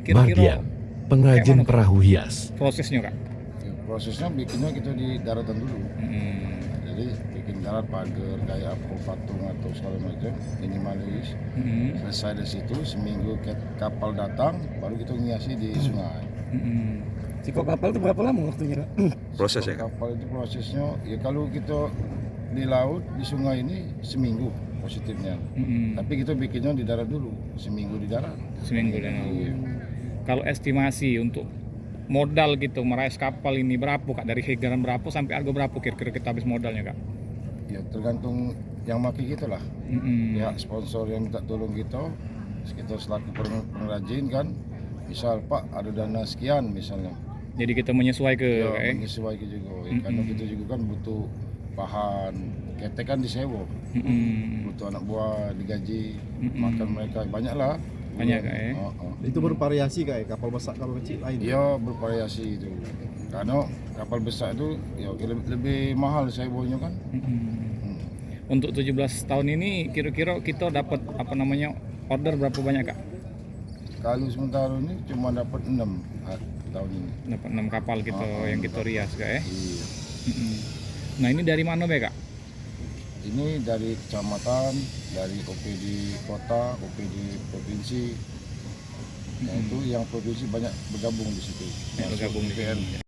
Kira-kira Mardian, pengrajin kayak mana, Kak, perahu hias. prosesnya, Kak? Ya, prosesnya bikinnya kita di daratan dulu. Jadi bikin darat pagar kayak apa patung atau segala macam minimalis. Selesai dari situ seminggu kapal datang baru kita ngiasi di sungai. Si kapal itu berapa lama waktunya, Kak? Prosesnya kapal itu prosesnya ya kalau kita di laut di sungai ini seminggu positifnya. Tapi kita bikinnya di darat dulu seminggu di darat. Seminggu dan Iya. kalau estimasi untuk modal gitu meraih kapal ini berapa, Kak? Dari Hegaran berapa sampai Argo berapa kira-kira kita habis modalnya, Kak? Ya tergantung yang maki kita lah. Ya sponsor yang minta tolong kita selaku pengrajin kan. Misal Pak ada dana sekian misalnya. Jadi kita menyesuaikan Ya, Kak, menyesuaikan juga. Karena kita juga kan butuh bahan. Ketek kan disewa. Butuh anak buah digaji. Makan mereka banyak lah. Banyak, Kak, ya? Itu bervariasi, Kak, ya? Kapal besar, kapal kecil lain. Iya bervariasi itu. Karena kapal besar itu ya lebih mahal sewanya kan. Untuk 17 tahun ini kira-kira kita dapat order berapa banyak, Kak? Kalau sementara ini cuma dapat 6 tahun ini. Dapat 6 kapal kita yang kita rias, Kak, ya? Iya. Nah ini dari mana, Be, Kak? Ini dari kecamatan, dari OPD kota, OPD provinsi. Nah, itu yang provinsi banyak bergabung di situ. Yang bergabung di PN.